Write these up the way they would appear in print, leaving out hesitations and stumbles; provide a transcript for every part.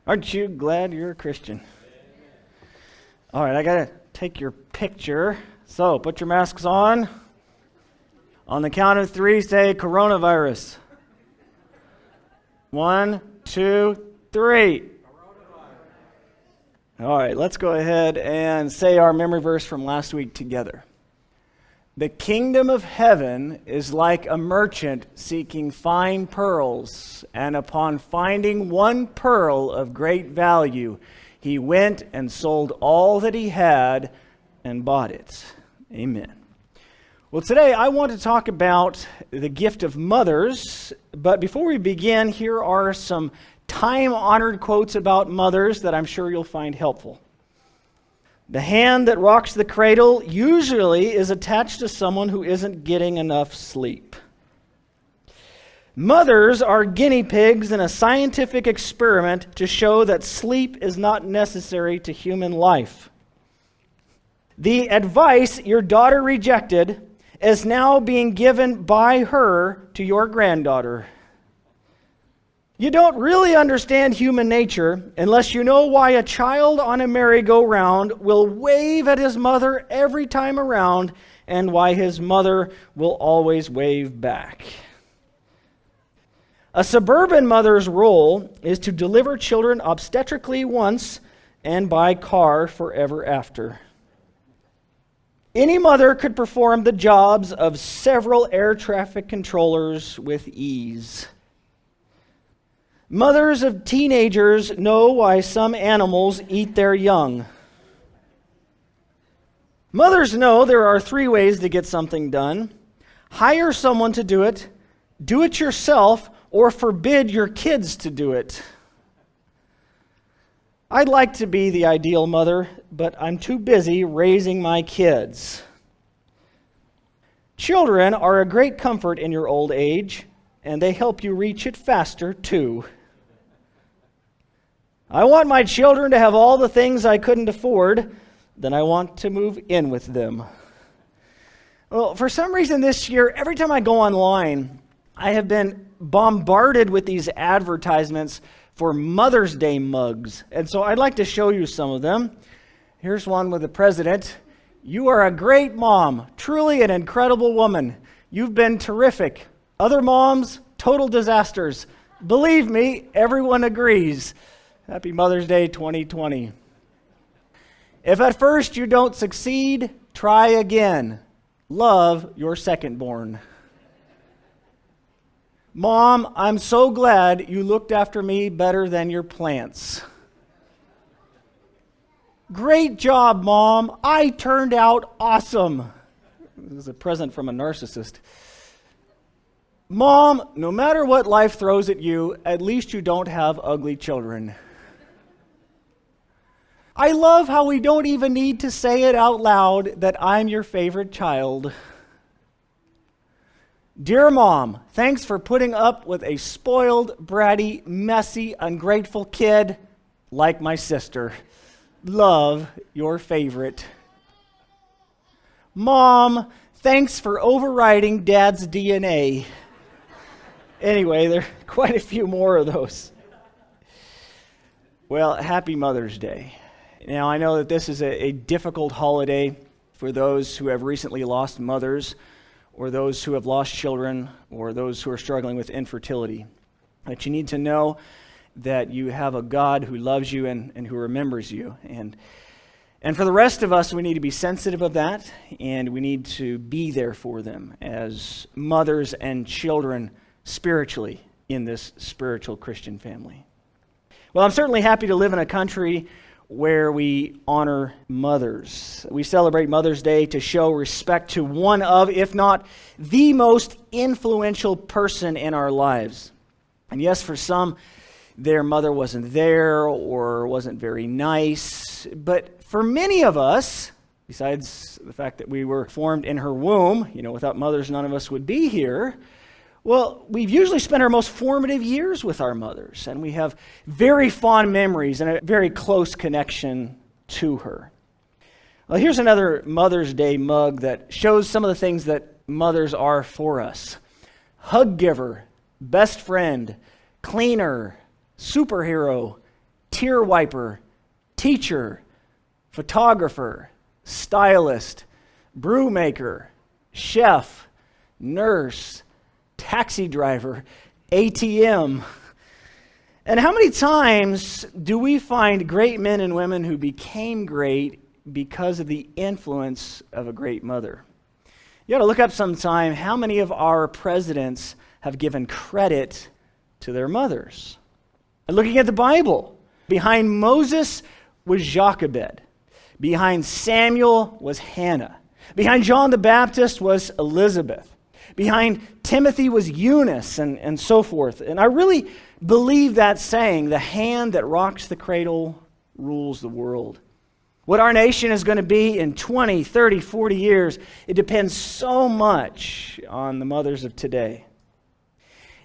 Aren't you glad you're a Christian? All right, I got to take your picture. So put your masks on. On the count of three, say coronavirus. 1, 2, 3. All right, let's go ahead and say our memory verse from last week together. The kingdom of heaven is like a merchant seeking fine pearls, and upon finding one pearl of great value, he went and sold all that he had and bought it. Amen. Well, today I want to talk about the gift of mothers, but before we begin, here are some time-honored quotes about mothers that I'm sure you'll find helpful. The hand that rocks the cradle usually is attached to someone who isn't getting enough sleep. Mothers are guinea pigs in a scientific experiment to show that sleep is not necessary to human life. The advice your daughter rejected is now being given by her to your granddaughter. You don't really understand human nature unless you know why a child on a merry-go-round will wave at his mother every time around and why his mother will always wave back. A suburban mother's role is to deliver children obstetrically once and by car forever after. Any mother could perform the jobs of several air traffic controllers with ease. Mothers of teenagers know why some animals eat their young. Mothers know there are 3 ways to get something done: hire someone to do it yourself, or forbid your kids to do it. I'd like to be the ideal mother, but I'm too busy raising my kids. Children are a great comfort in your old age, and they help you reach it faster, too. I want my children to have all the things I couldn't afford, then I want to move in with them. Well, for some reason this year, every time I go online, I have been bombarded with these advertisements for Mother's Day mugs. And so I'd like to show you some of them. Here's one with the president. You are a great mom, truly an incredible woman. You've been terrific. Other moms, total disasters. Believe me, everyone agrees. Happy Mother's Day 2020. If at first you don't succeed, try again. Love, your secondborn. Mom, I'm so glad you looked after me better than your plants. Great job, Mom. I turned out awesome. This is a present from a narcissist. Mom, no matter what life throws at you, at least you don't have ugly children. I love how we don't even need to say it out loud that I'm your favorite child. Dear Mom, thanks for putting up with a spoiled, bratty, messy, ungrateful kid like my sister. Love, your favorite. Mom, thanks for overriding Dad's DNA. Anyway, there are quite a few more of those. Well, happy Mother's Day. Now, I know that this is a difficult holiday for those who have recently lost mothers, or those who have lost children, or those who are struggling with infertility. But you need to know that you have a God who loves you and who remembers you. And for the rest of us, we need to be sensitive of that, and we need to be there for them as mothers and children spiritually in this spiritual Christian family. Well, I'm certainly happy to live in a country where we honor mothers. We celebrate Mother's Day to show respect to one of, if not the most influential person in our lives. And yes, for some, their mother wasn't there or wasn't very nice. But for many of us, besides the fact that we were formed in her womb, without mothers, none of us would be here. Well, we've usually spent our most formative years with our mothers, and we have very fond memories and a very close connection to her. Well, here's another Mother's Day mug that shows some of the things that mothers are for us. Hug giver, best friend, cleaner, superhero, tear wiper, teacher, photographer, stylist, brew maker, chef, nurse, taxi driver, ATM. And how many times do we find great men and women who became great because of the influence of a great mother? You ought to look up sometime how many of our presidents have given credit to their mothers. And looking at the Bible, behind Moses was Jochebed. Behind Samuel was Hannah. Behind John the Baptist was Elizabeth. Behind Timothy was Eunice, and so forth. And I really believe that saying, the hand that rocks the cradle rules the world. What our nation is going to be in 20, 30, 40 years, it depends so much on the mothers of today.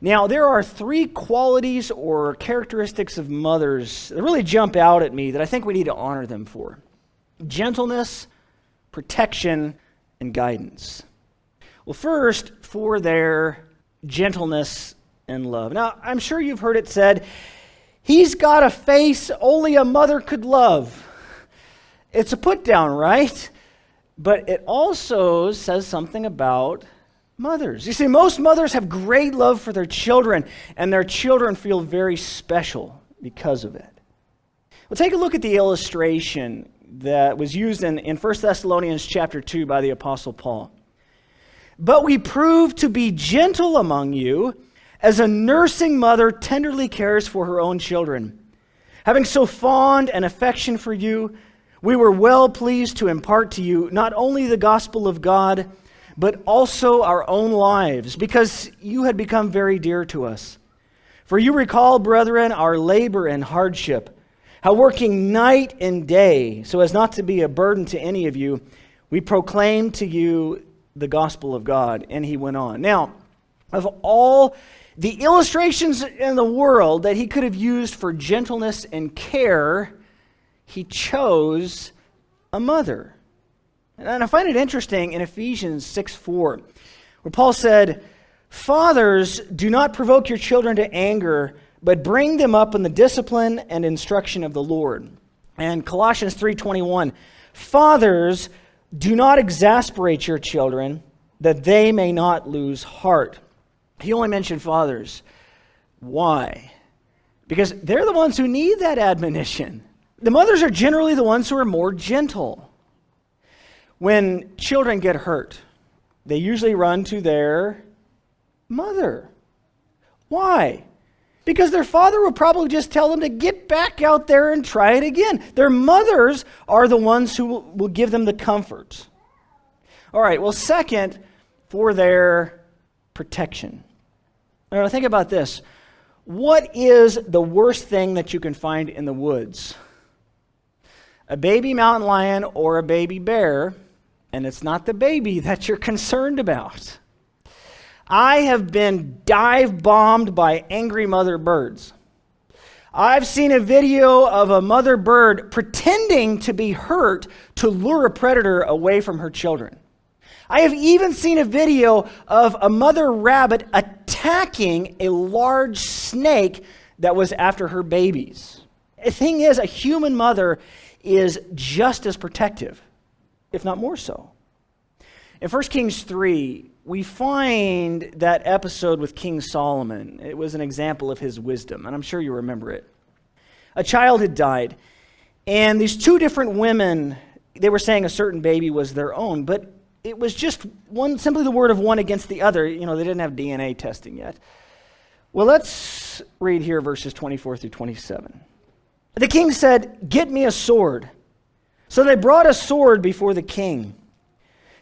Now, there are three qualities or characteristics of mothers that really jump out at me that I think we need to honor them for: gentleness, protection, and guidance. Well, first, for their gentleness and love. Now, I'm sure you've heard it said, he's got a face only a mother could love. It's a put down, right? But it also says something about mothers. You see, most mothers have great love for their children, and their children feel very special because of it. Well, take a look at the illustration that was used in 1 Thessalonians chapter 2 by the Apostle Paul. But we prove to be gentle among you, as a nursing mother tenderly cares for her own children. Having so fond an affection for you, we were well pleased to impart to you not only the gospel of God, but also our own lives, because you had become very dear to us. For you recall, brethren, our labor and hardship, how working night and day, so as not to be a burden to any of you, we proclaimed to you the gospel of God. And he went on. Now, of all the illustrations in the world that he could have used for gentleness and care, he chose a mother. And I find it interesting in Ephesians 6:4, where Paul said, "Fathers, do not provoke your children to anger, but bring them up in the discipline and instruction of the Lord." And Colossians 3:21, "Fathers, do not exasperate your children, that they may not lose heart." He only mentioned fathers. Why? Because they're the ones who need that admonition. The mothers are generally the ones who are more gentle. When children get hurt, they usually run to their mother. Why? Because their father will probably just tell them to get back out there and try it again. Their mothers are the ones who will give them the comfort. All right, well, second, for their protection. Now, think about this. What is the worst thing that you can find in the woods? A baby mountain lion or a baby bear, and it's not the baby that you're concerned about. I have been dive bombed by angry mother birds. I've seen a video of a mother bird pretending to be hurt to lure a predator away from her children. I have even seen a video of a mother rabbit attacking a large snake that was after her babies. The thing is, a human mother is just as protective, if not more so. In 1 Kings 3, we find that episode with King Solomon. It was an example of his wisdom, and I'm sure you remember it. A child had died, and these two different women, they were saying a certain baby was their own, but it was just one, simply the word of one against the other. You know, they didn't have DNA testing yet. Well, let's read here verses 24 through 27. The king said, "Get me a sword." So they brought a sword before the king.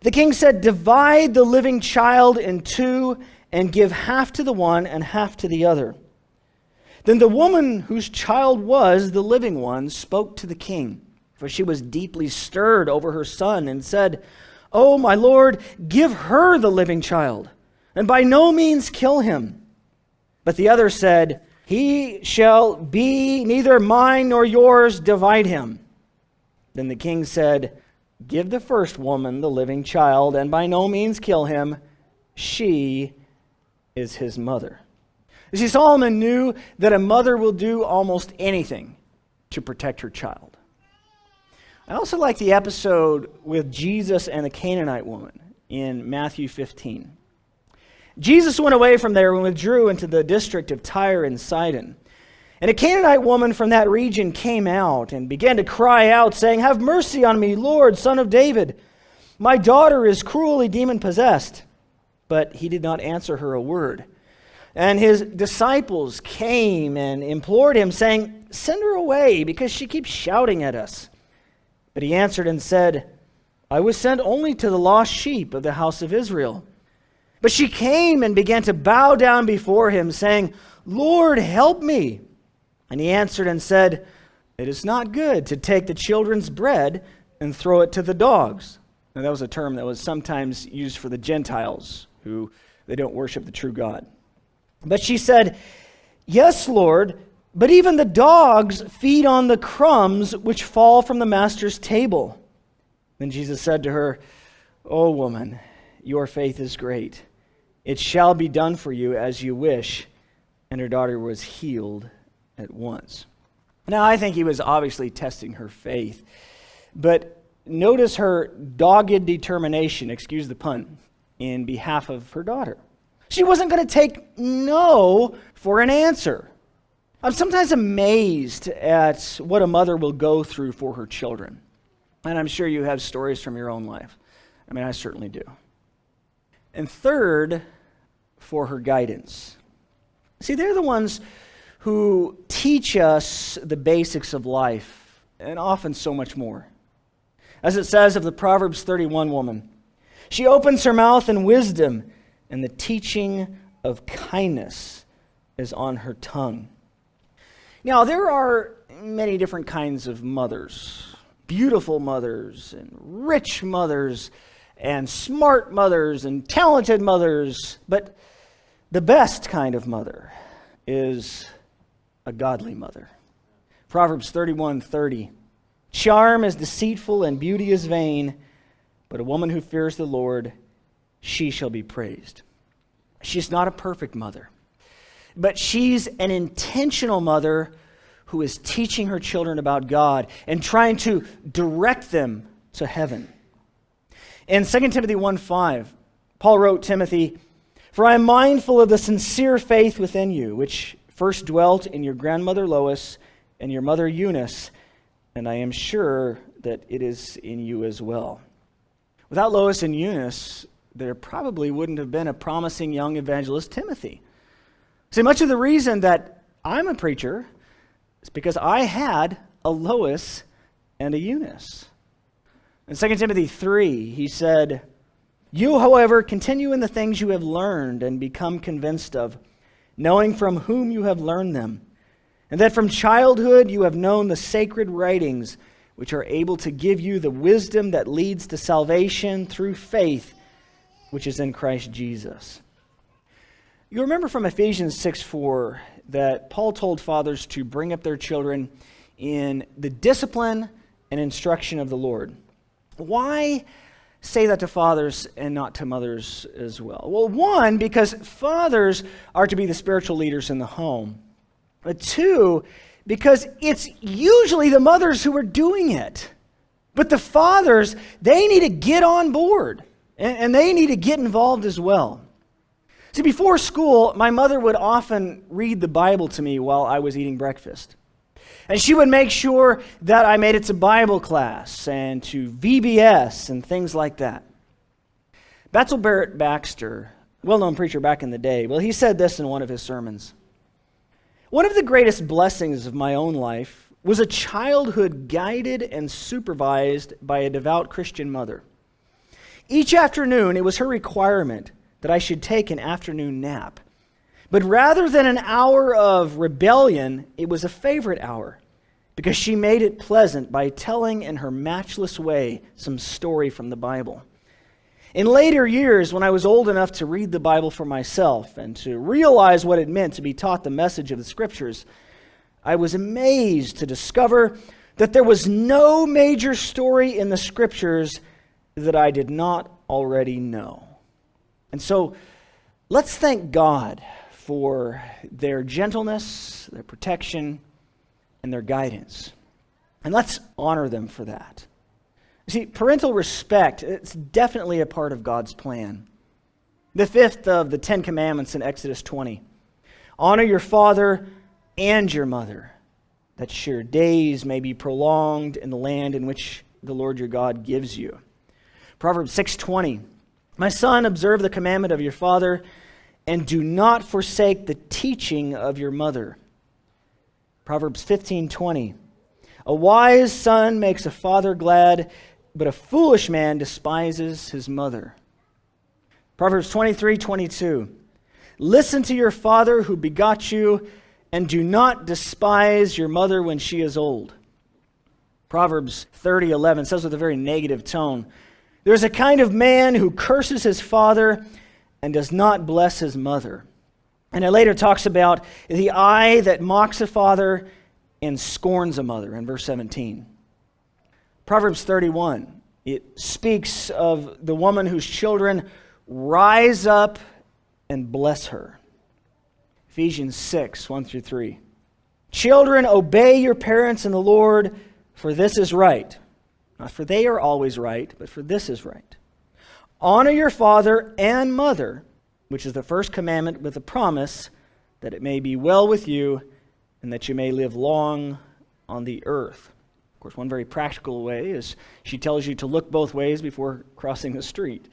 The king said, "Divide the living child in two and give half to the one and half to the other." Then the woman whose child was the living one spoke to the king, for she was deeply stirred over her son, and said, "Oh, my lord, give her the living child, and by no means kill him." But the other said, "He shall be neither mine nor yours, divide him." Then the king said, "Give the first woman the living child, and by no means kill him. She is his mother." You see, Solomon knew that a mother will do almost anything to protect her child. I also like the episode with Jesus and the Canaanite woman in Matthew 15. Jesus went away from there and withdrew into the district of Tyre and Sidon. And a Canaanite woman from that region came out and began to cry out, saying, "Have mercy on me, Lord, Son of David. My daughter is cruelly demon-possessed." But he did not answer her a word. And his disciples came and implored him, saying, "Send her away, because she keeps shouting at us." But he answered and said, "I was sent only to the lost sheep of the house of Israel." But she came and began to bow down before him, saying, "Lord, help me." And he answered and said, "It is not good to take the children's bread and throw it to the dogs." And that was a term that was sometimes used for the Gentiles, who they don't worship the true God. But she said, "Yes, Lord, but even the dogs feed on the crumbs which fall from the master's table." Then Jesus said to her, "O woman, your faith is great. It shall be done for you as you wish." And her daughter was healed at once. Now, I think he was obviously testing her faith, but notice her dogged determination, excuse the pun, in behalf of her daughter. She wasn't going to take no for an answer. I'm sometimes amazed at what a mother will go through for her children. And I'm sure you have stories from your own life. I mean, I certainly do. And third, for her guidance. See, they're the ones who teach us the basics of life, and often so much more. As it says of the Proverbs 31 woman, she opens her mouth in wisdom, and the teaching of kindness is on her tongue. Now, there are many different kinds of mothers. Beautiful mothers, and rich mothers, and smart mothers, and talented mothers. But the best kind of mother is a godly mother. Proverbs 31:30. Charm is deceitful and beauty is vain, but a woman who fears the Lord, she shall be praised. She's not a perfect mother, but she's an intentional mother who is teaching her children about God and trying to direct them to heaven. In 2 Timothy 1:5, Paul wrote, "Timothy, for I am mindful of the sincere faith within you, which first dwelt in your grandmother Lois and your mother Eunice, and I am sure that it is in you as well." Without Lois and Eunice, there probably wouldn't have been a promising young evangelist Timothy. See, much of the reason that I'm a preacher is because I had a Lois and a Eunice. In 2 Timothy 3, he said, "You, however, continue in the things you have learned and become convinced of, knowing from whom you have learned them, and that from childhood you have known the sacred writings, which are able to give you the wisdom that leads to salvation through faith, which is in Christ Jesus." You remember from Ephesians 6:4 that Paul told fathers to bring up their children in the discipline and instruction of the Lord. Why say that to fathers and not to mothers as well? Well, one, because fathers are to be the spiritual leaders in the home. But two, because it's usually the mothers who are doing it. But the fathers, they need to get on board, and they need to get involved as well. See, before school, my mother would often read the Bible to me while I was eating breakfast. And she would make sure that I made it to Bible class and to VBS and things like that. Betzel Barrett Baxter, well-known preacher back in the day, well, he said this in one of his sermons. "One of the greatest blessings of my own life was a childhood guided and supervised by a devout Christian mother. Each afternoon, it was her requirement that I should take an afternoon nap. But rather than an hour of rebellion, it was a favorite hour, because she made it pleasant by telling in her matchless way some story from the Bible. In later years, when I was old enough to read the Bible for myself and to realize what it meant to be taught the message of the Scriptures, I was amazed to discover that there was no major story in the Scriptures that I did not already know." And so, let's thank God for their gentleness, their protection, and their guidance. And let's honor them for that. See, parental respect, it's definitely a part of God's plan. The fifth of the 10 Commandments in Exodus 20. Honor your father and your mother, that your days may be prolonged in the land in which the Lord your God gives you. Proverbs 6:20. My son, observe the commandment of your father, and do not forsake the teaching of your mother. Proverbs 15:20. A wise son makes a father glad, but a foolish man despises his mother. Proverbs 23:22. Listen to your father who begot you, and do not despise your mother when she is old. Proverbs 30:11 says with a very negative tone, there's a kind of man who curses his father and does not bless his mother. And it later talks about the eye that mocks a father and scorns a mother in verse 17. Proverbs 31, it speaks of the woman whose children rise up and bless her. Ephesians 6:1-3. Children, obey your parents in the Lord, for this is right. Not for they are always right, but for this is right. Honor your father and mother, which is the first commandment with a promise that it may be well with you and that you may live long on the earth. Of course, one very practical way is she tells you to look both ways before crossing the street.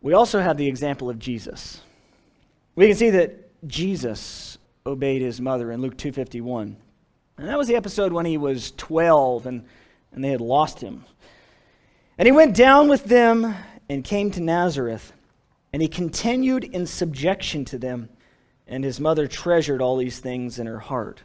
We also have the example of Jesus. We can see that Jesus obeyed his mother in Luke 2:51. And that was the episode when he was 12 and they had lost him. And he went down with them and came to Nazareth, and he continued in subjection to them, and his mother treasured all these things in her heart.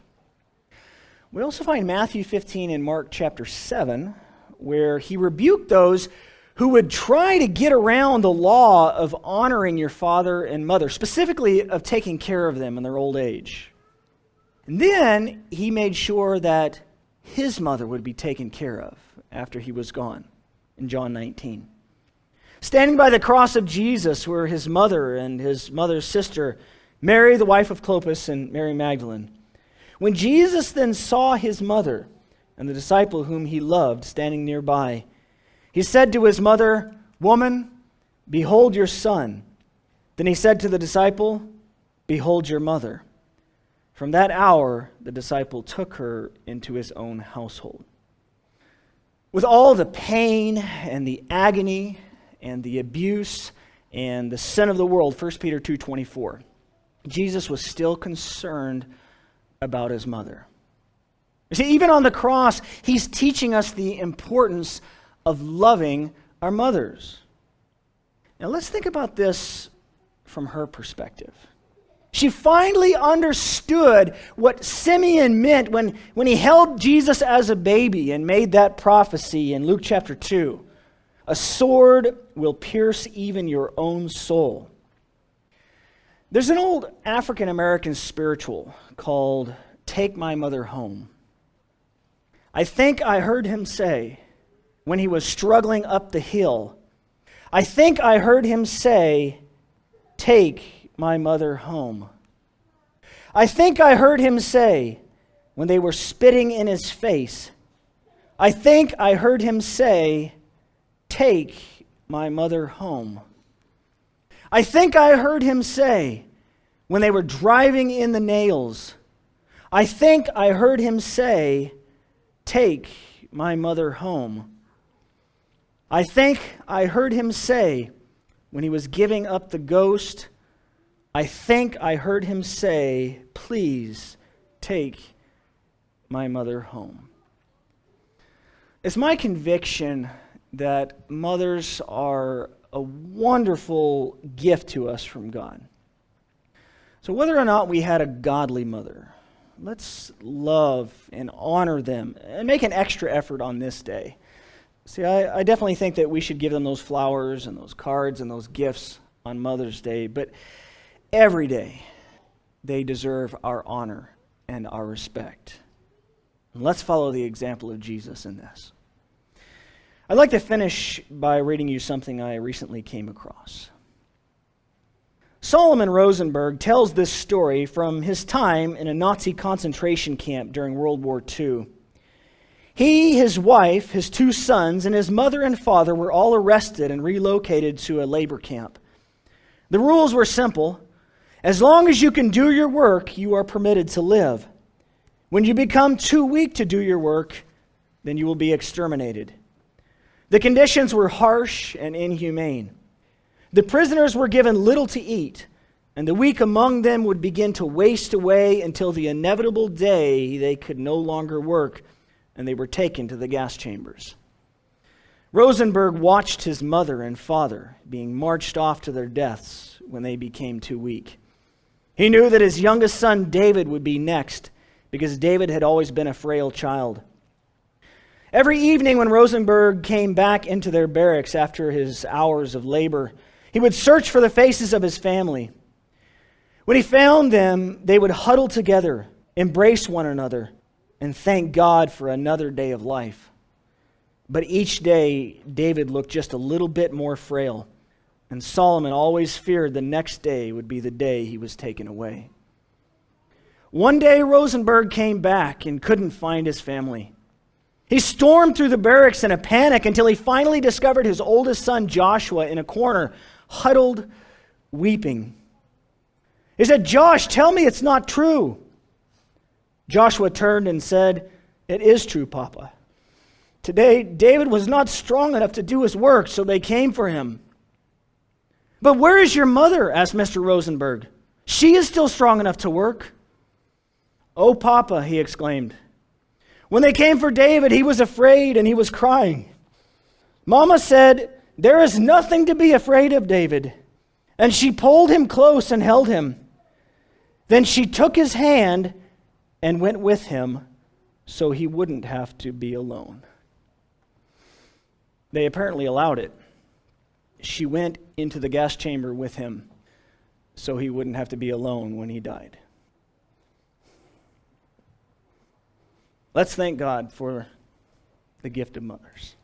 We also find Matthew 15 and Mark chapter 7, where he rebuked those who would try to get around the law of honoring your father and mother, specifically of taking care of them in their old age. And then he made sure that his mother would be taken care of after he was gone in John 19. Standing by the cross of Jesus were his mother and his mother's sister, Mary, the wife of Clopas, and Mary Magdalene. When Jesus then saw his mother and the disciple whom he loved standing nearby, he said to his mother, Woman, behold your son. Then he said to the disciple, Behold your mother. From that hour, the disciple took her into his own household. With all the pain and the agony and the abuse and the sin of the world, 1 Peter 2:24, Jesus was still concerned about his mother. You see, even on the cross, he's teaching us the importance of loving our mothers. Now let's think about this from her perspective. She finally understood what Simeon meant when he held Jesus as a baby and made that prophecy in Luke chapter 2. A sword will pierce even your own soul. There's an old African-American spiritual called Take My Mother Home. I think I heard him say, when he was struggling up the hill, I think I heard him say, Take my mother home. I think I heard him say, when they were spitting in his face, I think I heard him say, Take my mother home. I think I heard him say, when they were driving in the nails, I think I heard him say, Take my mother home. I think I heard him say, when he was giving up the ghost, I think I heard him say, Please take my mother home. It's my conviction that mothers are a wonderful gift to us from God. So whether or not we had a godly mother, let's love and honor them and make an extra effort on this day. See, I definitely think that we should give them those flowers and those cards and those gifts on Mother's Day, but every day they deserve our honor and our respect. And let's follow the example of Jesus in this. I'd like to finish by reading you something I recently came across. Solomon Rosenberg tells this story from his time in a Nazi concentration camp during World War II. He, his wife, his 2 sons, and his mother and father were all arrested and relocated to a labor camp. The rules were simple. As long as you can do your work, you are permitted to live. When you become too weak to do your work, then you will be exterminated. The conditions were harsh and inhumane. The prisoners were given little to eat, and the weak among them would begin to waste away until the inevitable day they could no longer work, and they were taken to the gas chambers. Rosenberg watched his mother and father being marched off to their deaths when they became too weak. He knew that his youngest son, David, would be next, because David had always been a frail child. Every evening when Rosenberg came back into their barracks after his hours of labor, he would search for the faces of his family. When he found them, they would huddle together, embrace one another, and thank God for another day of life. But each day, David looked just a little bit more frail, and Solomon always feared the next day would be the day he was taken away. One day, Rosenberg came back and couldn't find his family. He stormed through the barracks in a panic until he finally discovered his oldest son, Joshua, in a corner, huddled, weeping. He said, "Josh, tell me it's not true." Joshua turned and said, "It is true, Papa. Today, David was not strong enough to do his work, so they came for him." "But where is your mother?" asked Mr. Rosenberg. "She is still strong enough to work." "Oh, Papa," he exclaimed. "When they came for David, he was afraid and he was crying. Mama said, 'There is nothing to be afraid of, David.' And she pulled him close and held him. Then she took his hand and went with him so he wouldn't have to be alone." They apparently allowed it. She went into the gas chamber with him so he wouldn't have to be alone when he died. Let's thank God for the gift of mothers.